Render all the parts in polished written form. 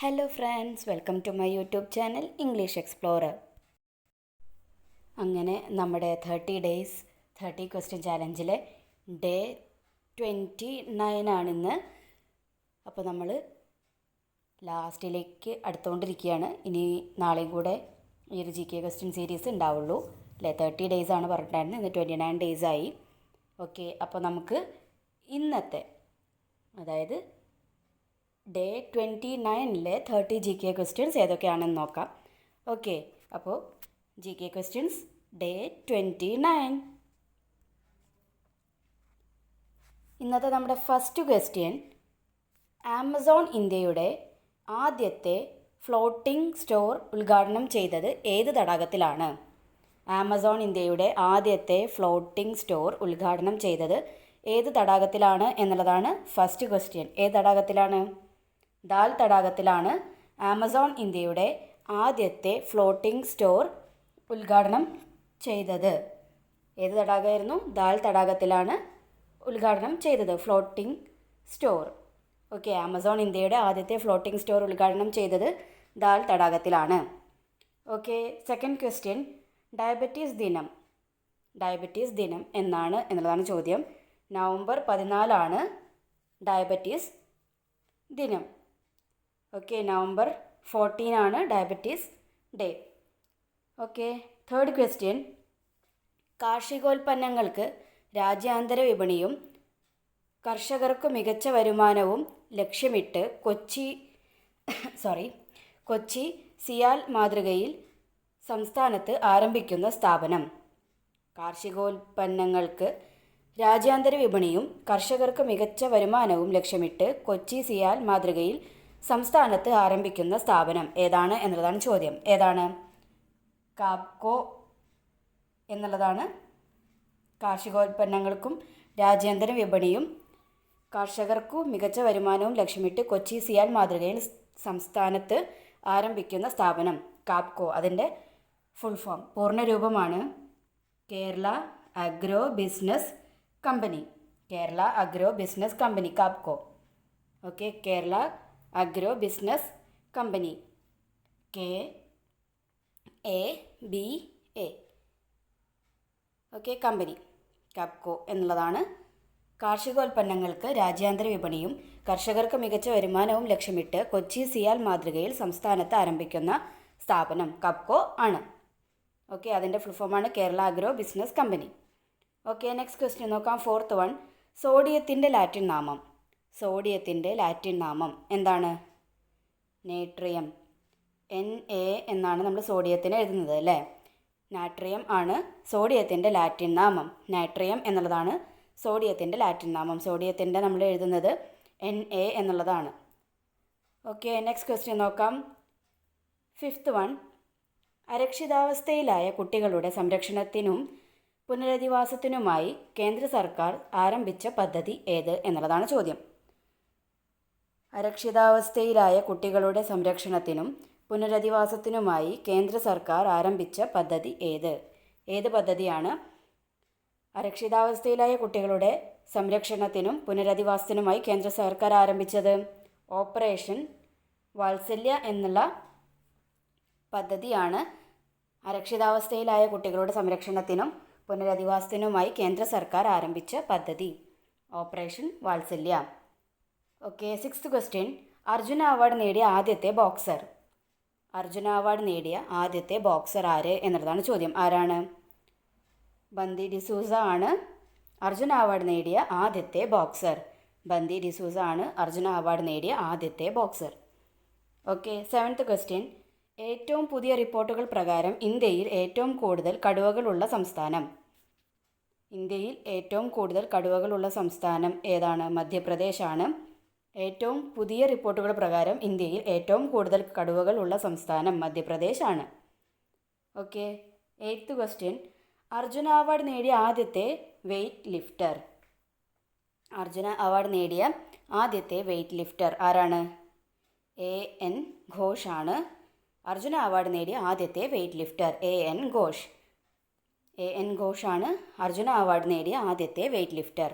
Hello friends, welcome to my YouTube channel English explorer. അങ്ങനെ നമ്മുടെ 30 question ചാലഞ്ചിലെ day 29 ആണിന്ന്. അപ്പോൾ നമ്മൾ ലാസ്റ്റിലേക്ക് അടുത്തുകൊണ്ടിരിക്കുകയാണ്. ഇനി നാളെയും കൂടെ ഈ ഒരു GK ക്വസ്റ്റ്യൻ സീരീസ് ഉണ്ടാവുള്ളൂ അല്ലേ. 30 days ആണ് പറഞ്ഞിട്ടുണ്ടായിരുന്നത്, ഇന്ന് 29 days ആയി. ഓക്കെ, അപ്പോൾ നമുക്ക് ഇന്നത്തെ അതായത് ഡേ 29-ലെ 30 GK ക്വസ്റ്റ്യൻസ് ഏതൊക്കെയാണെന്ന് നോക്കാം. ഓക്കെ, അപ്പോൾ GK ക്വസ്റ്റ്യൻസ് ഡേ 29. ഇന്നത്തെ നമ്മുടെ ഫസ്റ്റ് ക്വസ്റ്റ്യൻ, ആമസോൺ ഇന്ത്യയുടെ ആദ്യത്തെ ഫ്ലോട്ടിംഗ് സ്റ്റോർ ഉദ്ഘാടനം ചെയ്തത് ഏത് തടാകത്തിലാണ്? ആമസോൺ ഇന്ത്യയുടെ ആദ്യത്തെ ഫ്ലോട്ടിംഗ് സ്റ്റോർ ഉദ്ഘാടനം ചെയ്തത് ഏത് തടാകത്തിലാണ് എന്നുള്ളതാണ് ഫസ്റ്റ് ക്വസ്റ്റ്യൻ. ഏത് തടാകത്തിലാണ്? ദാൽ തടാകത്തിലാണ് ആമസോൺ ഇന്ത്യയുടെ ആദ്യത്തെ ഫ്ലോട്ടിംഗ് സ്റ്റോർ ഉദ്ഘാടനം ചെയ്തത്. ഏത് തടാകമായിരുന്നു? ദാൽ തടാകത്തിലാണ് ഉദ്ഘാടനം ചെയ്തത് ഫ്ലോട്ടിംഗ് സ്റ്റോർ. ഓക്കെ, ആമസോൺ ഇന്ത്യയുടെ ആദ്യത്തെ ഫ്ലോട്ടിംഗ് സ്റ്റോർ ഉദ്ഘാടനം ചെയ്തത് ദാൽ തടാകത്തിലാണ്. ഓക്കെ, സെക്കൻഡ് ക്വസ്റ്റ്യൻ, ഡയബറ്റീസ് ദിനം എന്നാണ് എന്നുള്ളതാണ് ചോദ്യം. നവംബർ 14 ഡയബറ്റീസ് ദിനം. Okay, November 14 diabetes day. Okay, third question, കാർഷികോൽപ്പന്നങ്ങൾക്ക് രാജ്യാന്തര വിപണിയും കർഷകർക്ക് മികച്ച വരുമാനവും ലക്ഷ്യമിട്ട് കൊച്ചി സിയാൽ മാതൃകയിൽ സംസ്ഥാനത്ത് ആരംഭിക്കുന്ന സ്ഥാപനം. കാർഷികോൽപ്പന്നങ്ങൾക്ക് രാജ്യാന്തര വിപണിയും കർഷകർക്ക് മികച്ച വരുമാനവും ലക്ഷ്യമിട്ട് കൊച്ചി സിയാൽ മാതൃകയിൽ സംസ്ഥാനത്ത് ആരംഭിക്കുന്ന സ്ഥാപനം ഏതാണ് എന്നുള്ളതാണ് ചോദ്യം. ഏതാണ്? കാപ്കോ എന്നുള്ളതാണ്. കാർഷികോൽപ്പന്നങ്ങൾക്കും രാജ്യാന്തര വിപണിയും കർഷകർക്കു മികച്ച വരുമാനവും ലക്ഷ്യമിട്ട് കൊച്ചി സിയാൽ മാതൃകയിൽ സംസ്ഥാനത്ത് ആരംഭിക്കുന്ന സ്ഥാപനം കാപ്കോ. അതിൻ്റെ ഫുൾ ഫോം പൂർണ്ണരൂപമാണ് Kerala agro business company. Kerala agro business company, Kapco. Okay, Kerala agro business company, KABA. Okay, company Kapco എന്നുള്ളതാണ്. കാർഷികോൽപ്പന്നങ്ങൾക്ക് രാജ്യാന്തര വിപണിയും കർഷകർക്ക് മികച്ച വരുമാനവും ലക്ഷ്യമിട്ട് കൊച്ചി സിയാൽ മാതൃകയിൽ സംസ്ഥാനത്ത് ആരംഭിക്കുന്ന സ്ഥാപനം കാപ്കോ ആണ്. ഓക്കെ, അതിൻ്റെ ഫുൾ ഫോമാണ് Kerala agro business company. Okay, next question നോക്കാം. ഫോർത്ത് വൺ, സോഡിയത്തിൻ്റെ ലാറ്റിൻ നാമം. സോഡിയത്തിൻ്റെ ലാറ്റിൻ നാമം എന്താണ്? നേട്രിയം. Na എന്നാണ് നമ്മൾ സോഡിയത്തിന് എഴുതുന്നത് അല്ലേ. നാട്രിയം ആണ് സോഡിയത്തിൻ്റെ ലാറ്റിൻ നാമം. നാട്രിയം എന്നുള്ളതാണ് സോഡിയത്തിൻ്റെ ലാറ്റിൻ നാമം. സോഡിയത്തിൻ്റെ നമ്മൾ എഴുതുന്നത് Na എന്നുള്ളതാണ്. ഓക്കെ, നെക്സ്റ്റ് ക്വസ്റ്റ്യൻ നോക്കാം. ഫിഫ്ത്ത് വൺ, അരക്ഷിതാവസ്ഥയിലായ കുട്ടികളുടെ സംരക്ഷണത്തിനും പുനരധിവാസത്തിനുമായി കേന്ദ്ര സർക്കാർ ആരംഭിച്ച പദ്ധതി ഏത് എന്നുള്ളതാണ് ചോദ്യം. അരക്ഷിതാവസ്ഥയിലായ കുട്ടികളുടെ സംരക്ഷണത്തിനും പുനരധിവാസത്തിനുമായി കേന്ദ്ര സർക്കാർ ആരംഭിച്ച പദ്ധതി ഏത്? ഏത് പദ്ധതിയാണ് അരക്ഷിതാവസ്ഥയിലായ കുട്ടികളുടെ സംരക്ഷണത്തിനും പുനരധിവാസത്തിനുമായി കേന്ദ്ര സർക്കാർ ആരംഭിച്ചത്? ഓപ്പറേഷൻ വാത്സല്യ എന്നുള്ള പദ്ധതിയാണ് അരക്ഷിതാവസ്ഥയിലായ കുട്ടികളുടെ സംരക്ഷണത്തിനും പുനരധിവാസത്തിനുമായി കേന്ദ്ര സർക്കാർ ആരംഭിച്ച പദ്ധതി. ഓപ്പറേഷൻ വാത്സല്യ. Okay, sixth question, Arjuna award നേടിയ ആദ്യത്തെ ബോക്സർ. അർജുന അവാർഡ് നേടിയ ആദ്യത്തെ ബോക്സർ ആര് എന്നുള്ളതാണ് ചോദ്യം. ആരാണ്? ബന്ദി ഡിസൂസ ആണ് അർജുന അവാർഡ് നേടിയ ആദ്യത്തെ ബോക്സർ. ബന്ദി ഡിസൂസ ആണ് അർജുന അവാർഡ് നേടിയ ആദ്യത്തെ ബോക്സർ. ഓക്കെ, സെവൻത്ത് ക്വസ്റ്റ്യൻ, ഏറ്റവും പുതിയ റിപ്പോർട്ടുകൾ പ്രകാരം ഇന്ത്യയിൽ ഏറ്റവും കൂടുതൽ കടുവകളുള്ള സംസ്ഥാനം. ഇന്ത്യയിൽ ഏറ്റവും കൂടുതൽ കടുവകളുള്ള സംസ്ഥാനം ഏതാണ്? മധ്യപ്രദേശാണ്. ഏറ്റവും പുതിയ റിപ്പോർട്ടുകൾ പ്രകാരം ഇന്ത്യയിൽ ഏറ്റവും കൂടുതൽ കടുവകൾ ഉള്ള സംസ്ഥാനം മധ്യപ്രദേശാണ്. Okay, eighth question, Arjuna award നേടിയ ആദ്യത്തെ വെയ്റ്റ് ലിഫ്റ്റർ. അർജുന അവാർഡ് നേടിയ ആദ്യത്തെ വെയ്റ്റ് ലിഫ്റ്റർ ആരാണ്? A.N. ഘോഷ് ആണ് അർജുന അവാർഡ് നേടിയ ആദ്യത്തെ weight lifter. A.N. Ghosh. A.N. Ghosh ആണ് അർജുന അവാർഡ് നേടിയ ആദ്യത്തെ weight lifter.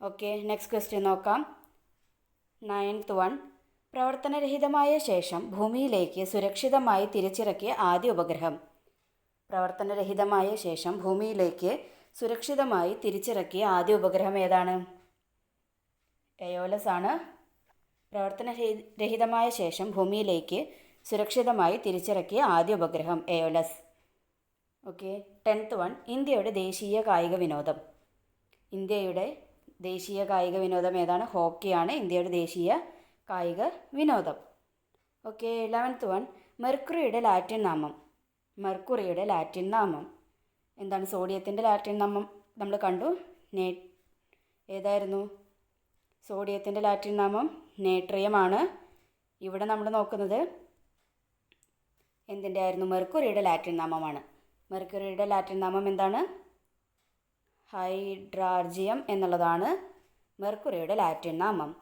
Okay, next question നോക്കാം. നയൻത്ത് വൺ, പ്രവർത്തനരഹിതമായ ശേഷം ഭൂമിയിലേക്ക് സുരക്ഷിതമായി തിരിച്ചിറക്കിയ ആദ്യ ഉപഗ്രഹം. പ്രവർത്തനരഹിതമായ ശേഷം ഭൂമിയിലേക്ക് സുരക്ഷിതമായി തിരിച്ചിറക്കിയ ആദ്യ ഉപഗ്രഹം ഏതാണ്? എയോലസ് ആണ്. പ്രവർത്തനരഹിതമായ ശേഷം ഭൂമിയിലേക്ക് സുരക്ഷിതമായി തിരിച്ചിറക്കിയ ആദ്യ ഉപഗ്രഹം എയോലസ്. Okay, 10th one. ഇന്ത്യയുടെ ദേശീയ കായിക വിനോദം. ഇന്ത്യയുടെ ദേശീയ കായിക വിനോദം ഏതാണ്? ഹോക്കിയാണ് ഇന്ത്യയുടെ ദേശീയ കായിക വിനോദം. Okay, 11th one. മെർക്കുറിയുടെ ലാറ്റിൻ നാമം. മെർക്കുറിയുടെ ലാറ്റിൻ നാമം എന്താണ്? സോഡിയത്തിൻ്റെ ലാറ്റിൻ നാമം നമ്മൾ കണ്ടു. ഏതായിരുന്നു? സോഡിയത്തിൻ്റെ ലാറ്റിൻ നാമം നേട്രിയമാണ്. ഇവിടെ നമ്മൾ നോക്കുന്നത് എന്തിൻ്റെ ആയിരുന്നു? മെർക്കുറിയുടെ ലാറ്റിൻ നാമമാണ്. മെർക്കുറിയുടെ ലാറ്റിൻ നാമം എന്താണ്? ഹൈഡ്രാർജിയം എന്നുള്ളതാണ് മെർക്കുറിയുടെ ലാറ്റിൻ നാമം.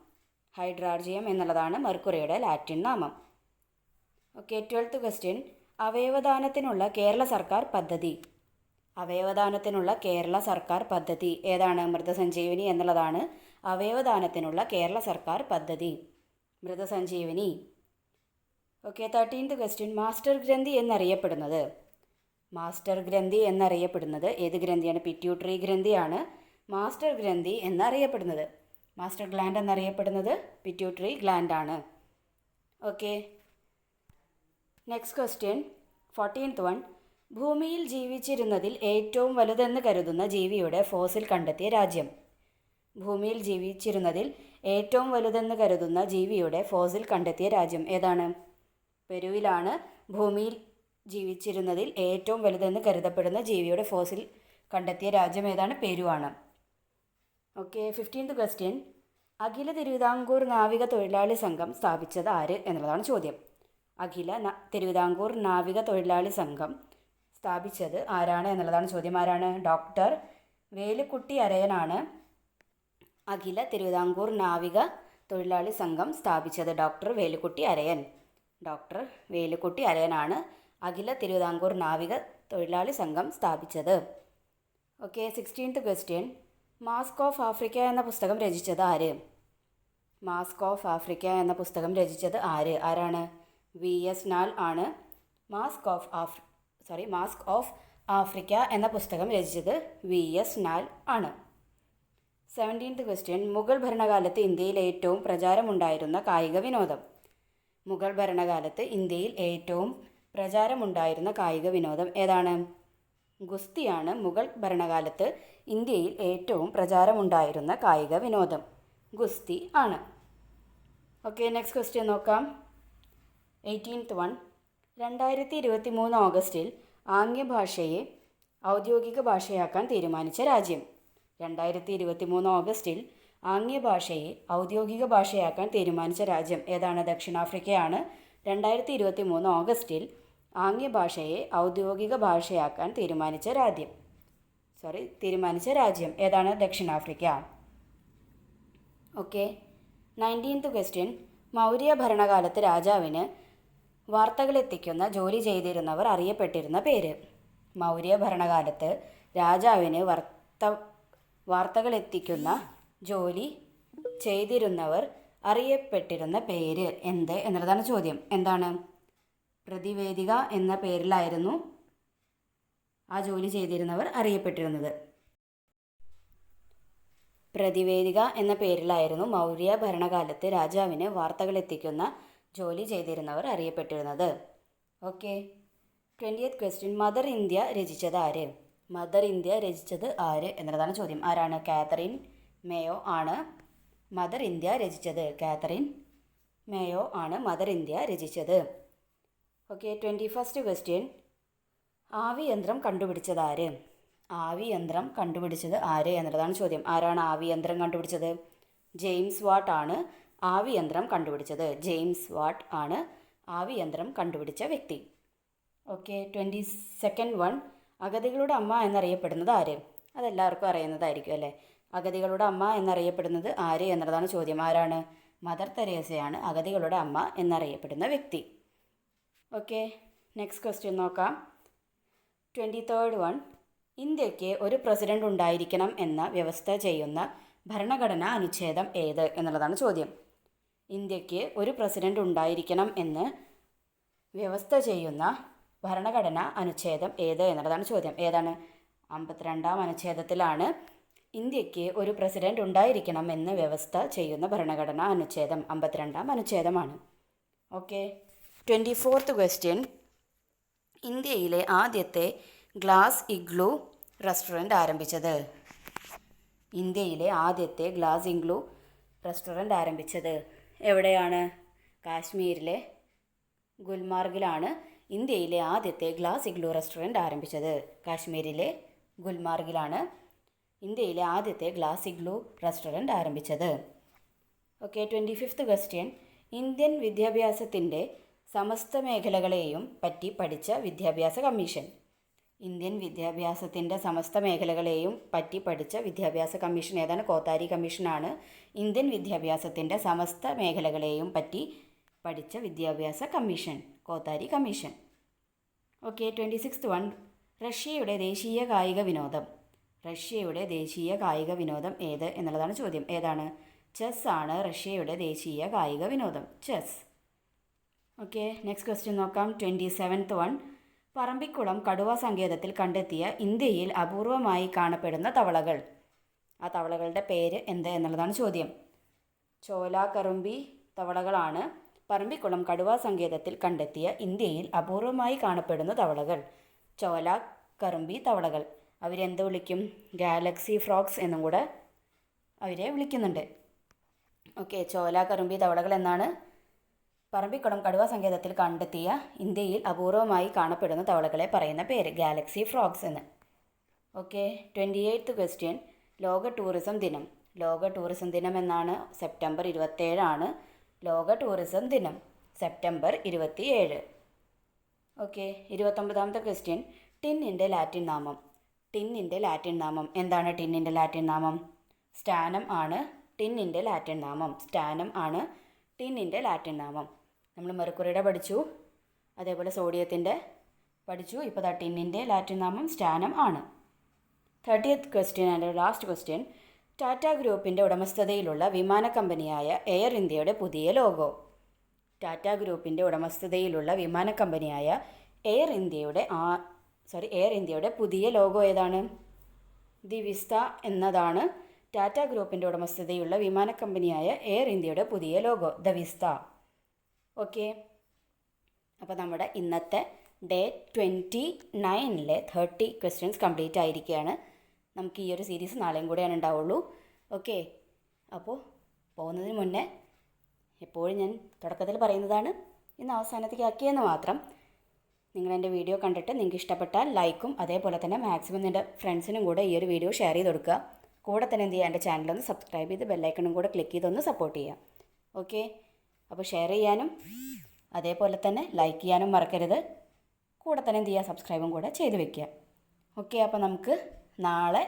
ഹൈഡ്രാർജിയം എന്നുള്ളതാണ് മെർക്കുറിയുടെ ലാറ്റിൻ നാമം. Okay, 12th question. അവയവദാനത്തിനുള്ള കേരള സർക്കാർ പദ്ധതി. അവയവദാനത്തിനുള്ള കേരള സർക്കാർ പദ്ധതി ഏതാണ്? മൃതസഞ്ജീവനി എന്നുള്ളതാണ് അവയവദാനത്തിനുള്ള കേരള സർക്കാർ പദ്ധതി. മൃതസഞ്ജീവനി. Okay, 13th question. മാസ്റ്റർ ഗ്രന്ഥി എന്നറിയപ്പെടുന്നത്. മാസ്റ്റർ ഗ്രന്ഥി എന്നറിയപ്പെടുന്നത് ഏത് ഗ്രന്ഥിയാണ്? പിറ്റ്യൂട്ടറി ഗ്രന്ഥിയാണ് മാസ്റ്റർ ഗ്രന്ഥി എന്നറിയപ്പെടുന്നത്. മാസ്റ്റർ ഗ്ലാൻഡ് എന്നറിയപ്പെടുന്നത് പിറ്റ്യൂട്ടറി ഗ്ലാൻഡ് ആണ്. Okay, next question 14th one. ഭൂമിയിൽ ജീവിച്ചിരുന്നതിൽ ഏറ്റവും വലുതെന്ന് കരുതുന്ന ജീവിയുടെ ഫോസിൽ കണ്ടെത്തിയ രാജ്യം. ഭൂമിയിൽ ജീവിച്ചിരുന്നതിൽ ഏറ്റവും വലുതെന്ന് കരുതുന്ന ജീവിയുടെ ഫോസിൽ കണ്ടെത്തിയ രാജ്യം ഏതാണ്? പെറുവിലാണ് ഭൂമിയിൽ ജീവിച്ചിരുന്നതിൽ ഏറ്റവും വലുതെന്ന് കരുതപ്പെടുന്ന ജീവിയുടെ ഫോസിൽ കണ്ടെത്തിയ രാജ്യം ഏതാണ്? പെറുവാണ്. Okay, 15th question. Akhila Thiruvithamkoor Navika Thozhilali സംഘം സ്ഥാപിച്ചത് ആര് എന്നുള്ളതാണ് ചോദ്യം. അഖില തിരുവിതാംകൂർ നാവിക തൊഴിലാളി സംഘം സ്ഥാപിച്ചത് ആരാണ് എന്നുള്ളതാണ് ചോദ്യം. ആരാണ്? ഡോക്ടർ വേലുക്കുട്ടി അരയനാണ് അഖില തിരുവിതാംകൂർ നാവിക തൊഴിലാളി സംഘം സ്ഥാപിച്ചത്. ഡോക്ടർ വേലുക്കുട്ടി അരയൻ. ഡോക്ടർ വേലുക്കുട്ടി അരയനാണ് അഖില തിരുവിതാംകൂർ നാവിക തൊഴിലാളി സംഘം സ്ഥാപിച്ചത്. Okay, 16th question. Mask of Africa എന്ന പുസ്തകം രചിച്ചത് ആര്? മാസ്ക് ഓഫ് ആഫ്രിക്ക എന്ന പുസ്തകം രചിച്ചത് ആരാണ്? VS നാൾ ആണ് മാസ്ക് ഓഫ് ആഫ്രിക്ക എന്ന പുസ്തകം രചിച്ചത് VS നാൾ ആണ്. 17th question. മുഗൾ ഭരണകാലത്ത് ഇന്ത്യയിൽ ഏറ്റവും പ്രചാരമുണ്ടായിരുന്ന കായിക വിനോദം. മുഗൾ ഭരണകാലത്ത് ഇന്ത്യയിൽ ഏറ്റവും പ്രചാരമുണ്ടായിരുന്ന കായിക വിനോദം ഏതാണ്? ഗുസ്തിയാണ് മുഗൾ ഭരണകാലത്ത് ഇന്ത്യയിൽ ഏറ്റവും പ്രചാരമുണ്ടായിരുന്ന കായിക വിനോദം. ഗുസ്തി ആണ്. ഓക്കെ, നെക്സ്റ്റ് ക്വസ്റ്റ്യൻ നോക്കാം. 18th one. 2023 ഓഗസ്റ്റിൽ ആംഗ്യഭാഷയെ ഔദ്യോഗിക ഭാഷയാക്കാൻ തീരുമാനിച്ച രാജ്യം. 2023 ഓഗസ്റ്റിൽ ആംഗ്യഭാഷയെ ഔദ്യോഗിക ഭാഷയാക്കാൻ തീരുമാനിച്ച രാജ്യം ഏതാണ്? ദക്ഷിണാഫ്രിക്കയാണ് 2023 ഓഗസ്റ്റിൽ ആംഗ്യഭാഷയെ ഔദ്യോഗിക ഭാഷയാക്കാൻ തീരുമാനിച്ച രാജ്യം ഏതാണ്? ദക്ഷിണാഫ്രിക്ക. Okay, 19th question. മൗര്യ ഭരണകാലത്ത് രാജാവിന് വാർത്തകളെത്തിക്കുന്ന ജോലി ചെയ്തിരുന്നവർ അറിയപ്പെട്ടിരുന്ന പേര്. മൗര്യ ഭരണകാലത്ത് രാജാവിന് വാർത്തകളെത്തിക്കുന്ന ജോലി ചെയ്തിരുന്നവർ അറിയപ്പെട്ടിരുന്ന പേര് എന്ത് എന്നുള്ളതാണ് ചോദ്യം. എന്താണ്? പ്രതിവേദിക എന്ന പേരിലായിരുന്നു ആ ജോലി ചെയ്തിരുന്നവർ അറിയപ്പെട്ടിരുന്നത്. പ്രതിവേദിക എന്ന പേരിലായിരുന്നു മൗര്യ ഭരണകാലത്ത് രാജാവിന് വാർത്തകളെത്തിക്കുന്ന ജോലി ചെയ്തിരുന്നവർ അറിയപ്പെട്ടിരുന്നത്. Okay, 20th question. Mother India രചിച്ചത് ആര്? മദർ ഇന്ത്യ രചിച്ചത് ആര് എന്നുള്ളതാണ് ചോദ്യം. ആരാണ്? കാതറിൻ മേയോ ആണ് മദർ ഇന്ത്യ രചിച്ചത്. കാതറിൻ മേയോ ആണ് മദർ ഇന്ത്യ രചിച്ചത്. Okay, 21st question. ആവിയന്ത്രം കണ്ടുപിടിച്ചത് ആര്? ആവിയന്ത്രം കണ്ടുപിടിച്ചത് ആര് എന്നുള്ളതാണ് ചോദ്യം. ആരാണ് ആവിയന്ത്രം കണ്ടുപിടിച്ചത്? ജെയിംസ് വാട്ട് ആണ് ആവിയന്ത്രം കണ്ടുപിടിച്ചത്. ജെയിംസ് വാട്ട് ആണ് ആവിയന്ത്രം കണ്ടുപിടിച്ച വ്യക്തി. Okay, 22nd one. അഗതികളുടെ അമ്മ എന്നറിയപ്പെടുന്നത് ആര്? അതെല്ലാവർക്കും അറിയുന്നതായിരിക്കും അല്ലേ. അഗതികളുടെ അമ്മ എന്നറിയപ്പെടുന്നത് ആര് എന്നുള്ളതാണ് ചോദ്യം. ആരാണ്? മദർ തെരേസയാണ് അഗതികളുടെ അമ്മ എന്നറിയപ്പെടുന്ന വ്യക്തി. ഓക്കെ, നെക്സ്റ്റ് ക്വസ്റ്റ്യൻ നോക്കാം. 23rd one. ഇന്ത്യക്ക് ഒരു പ്രസിഡന്റ് ഉണ്ടായിരിക്കണം എന്ന വ്യവസ്ഥ ചെയ്യുന്ന ഭരണഘടനാ അനുച്ഛേദം ഏത് എന്നുള്ളതാണ് ചോദ്യം. ഇന്ത്യക്ക് ഒരു പ്രസിഡന്റ് ഉണ്ടായിരിക്കണം എന്ന് വ്യവസ്ഥ ചെയ്യുന്ന ഭരണഘടനാ അനുച്ഛേദം ഏത് എന്നുള്ളതാണ് ചോദ്യം. ഏതാണ്? 52-ാം അനുച്ഛേദത്തിലാണ് ഇന്ത്യക്ക് ഒരു പ്രസിഡന്റ് ഉണ്ടായിരിക്കണം എന്ന് വ്യവസ്ഥ ചെയ്യുന്ന ഭരണഘടനാ അനുച്ഛേദം 52-ാം അനുച്ഛേദമാണ്. ഓക്കെ. 24th question. ഇന്ത്യയിലെ ആദ്യത്തെ ഗ്ലാസ് ഇഗ്ലൂ റെസ്റ്റോറൻറ്റ് ആരംഭിച്ചത്? ഇന്ത്യയിലെ ആദ്യത്തെ ഗ്ലാസ് ഇഗ്ലൂ റെസ്റ്റോറൻറ്റ് ആരംഭിച്ചത് എവിടെയാണ്? കാശ്മീരിലെ ഗുൽമാർഗിലാണ് ഇന്ത്യയിലെ ആദ്യത്തെ ഗ്ലാസ് ഇഗ്ലൂ റെസ്റ്റോറൻറ്റ് ആരംഭിച്ചത്. കാശ്മീരിലെ ഗുൽമാർഗിലാണ് ഇന്ത്യയിലെ ആദ്യത്തെ ഗ്ലാസ് ഇഗ്ലൂ റെസ്റ്റോറൻറ്റ് ആരംഭിച്ചത്. ഓക്കെ. 25th question. ഇന്ത്യൻ വിദ്യാഭ്യാസത്തിൻ്റെ സമസ്ത മേഖലകളെയും പറ്റി പഠിച്ച വിദ്യാഭ്യാസ കമ്മീഷൻ. ഇന്ത്യൻ വിദ്യാഭ്യാസത്തിൻ്റെ സമസ്ത മേഖലകളെയും പറ്റി പഠിച്ച വിദ്യാഭ്യാസ കമ്മീഷൻ ഏതാണ്? കോത്താരി കമ്മീഷനാണ് ഇന്ത്യൻ വിദ്യാഭ്യാസത്തിൻ്റെ സമസ്ത മേഖലകളെയും പറ്റി പഠിച്ച വിദ്യാഭ്യാസ commission, Kothari commission. Okay. 26th one. റഷ്യയുടെ ദേശീയ കായിക വിനോദം. റഷ്യയുടെ ദേശീയ കായിക വിനോദം ഏത് എന്നുള്ളതാണ് ചോദ്യം. ഏതാണ്? ചെസ് ആണ് റഷ്യയുടെ ദേശീയ കായിക വിനോദം, ചെസ്. ഓക്കെ. നെക്സ്റ്റ് ക്വസ്റ്റ്യൻ നോക്കാം. 27th one. പറമ്പിക്കുളം കടുവ സങ്കേതത്തിൽ കണ്ടെത്തിയ ഇന്ത്യയിൽ അപൂർവമായി കാണപ്പെടുന്ന തവളകൾ. ആ തവളകളുടെ പേര് എന്ത് എന്നുള്ളതാണ് ചോദ്യം. ചോലാകറുമ്പി തവളകളാണ് പറമ്പിക്കുളം കടുവ സങ്കേതത്തിൽ കണ്ടെത്തിയ ഇന്ത്യയിൽ അപൂർവമായി കാണപ്പെടുന്ന തവളകൾ. ചോലാകറുമ്പി തവളകൾ. അവരെന്ത് വിളിക്കും? ഗാലക്സി ഫ്രോഗ്സ് എന്നും കൂടെ അവരെ വിളിക്കുന്നുണ്ട്. ഓക്കെ. ചോലാകറുമ്പി തവളകൾ എന്നാണ് പറമ്പിക്കുളം കടുവ സങ്കേതത്തിൽ കണ്ടെത്തിയ ഇന്ത്യയിൽ അപൂർവമായി കാണപ്പെടുന്ന തവളകളെ പറയുന്ന പേര്, ഗാലക്സി ഫ്രോഗ്സ് എന്ന്. ഓക്കെ. 28th question. ലോക ടൂറിസം ദിനം. ലോക ടൂറിസം ദിനം എന്നാണ്? സെപ്റ്റംബർ 27 ലോക ടൂറിസം ദിനം, സെപ്റ്റംബർ 27. ഓക്കെ. 29th question. ടിന്നിൻ്റെ ലാറ്റിൻ നാമം. ടിന്നിൻ്റെ ലാറ്റിൻ നാമം എന്താണ്? ടിന്നിൻ്റെ ലാറ്റിൻ നാമം സ്റ്റാനം ആണ്. ടിന്നിൻ്റെ ലാറ്റിൻ നാമം സ്റ്റാനം ആണ്. ടിന്നിൻ്റെ ലാറ്റിൻ നാമം നമ്മൾ മെർക്കുറിയുടെ പഠിച്ചു, അതേപോലെ സോഡിയത്തിൻ്റെ പഠിച്ചു. ഇപ്പോൾ ടിന്നിൻ്റെ ലാറ്റിൻ നാമം സ്റ്റാനം ആണ്. 30th question and last question. Tata ഗ്രൂപ്പിൻ്റെ ഉടമസ്ഥതയിലുള്ള വിമാന കമ്പനിയായ എയർ ഇന്ത്യയുടെ പുതിയ ലോഗോ. ടാറ്റ ഗ്രൂപ്പിൻ്റെ ഉടമസ്ഥതയിലുള്ള വിമാന കമ്പനിയായ എയർ ഇന്ത്യയുടെ പുതിയ ലോഗോ ഏതാണ്? ദി വിസ്ത എന്നതാണ് ടാറ്റ ഗ്രൂപ്പിൻ്റെ ഉടമസ്ഥതയുള്ള വിമാന കമ്പനിയായ എയർ ഇന്ത്യയുടെ പുതിയ ലോഗോ, ദ വിസ്ത. ഓക്കെ. അപ്പോൾ നമ്മുടെ ഇന്നത്തെ ഡേ 29-ലെ 30 ക്വസ്റ്റ്യൻസ് കംപ്ലീറ്റ് ആയിരിക്കുകയാണ്. നമുക്ക് ഈ ഒരു സീരീസ് നാളെയും കൂടെയാണ് ഉണ്ടാവുള്ളൂ. ഓക്കെ. അപ്പോൾ പോകുന്നതിന് മുന്നേ എപ്പോഴും ഞാൻ തുടക്കത്തിൽ പറയുന്നതാണ്, ഇന്ന് അവസാനത്തേക്ക് ആക്കിയെന്ന് മാത്രം. നിങ്ങൾ എൻ്റെ വീഡിയോ കണ്ടിട്ട് നിങ്ങൾക്ക് ഇഷ്ടപ്പെട്ടാൽ ലൈക്കും അതേപോലെ തന്നെ മാക്സിമം നിൻ്റെ ഫ്രണ്ട്സിനും കൂടെ ഈ ഒരു വീഡിയോ ഷെയർ ചെയ്ത് കൊടുക്കുക. കൂടെ തന്നെ എന്ത് ചെയ്യുക, എൻ്റെ ചാനലൊന്ന് സബ്സ്ക്രൈബ് ചെയ്ത് ബെല്ലൈക്കണും കൂടെ ക്ലിക്ക് ചെയ്തൊന്ന് സപ്പോർട്ട് ചെയ്യുക. ഓക്കെ. അപ്പോൾ ഷെയർ ചെയ്യാനും അതേപോലെ തന്നെ ലൈക്ക് ചെയ്യാനും മറക്കരുത്. കൂടെ തന്നെ എന്ത് ചെയ്യുക, സബ്സ്ക്രൈബും കൂടെ ചെയ്ത് വെക്കുക. ഓക്കെ. അപ്പോൾ നമുക്ക് നാളെ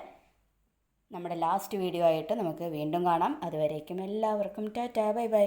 നമ്മുടെ ലാസ്റ്റ് വീഡിയോ ആയിട്ട് നമുക്ക് വീണ്ടും കാണാം. അതുവരേക്കും എല്ലാവർക്കും ടാറ്റാ, ബൈ ബൈ.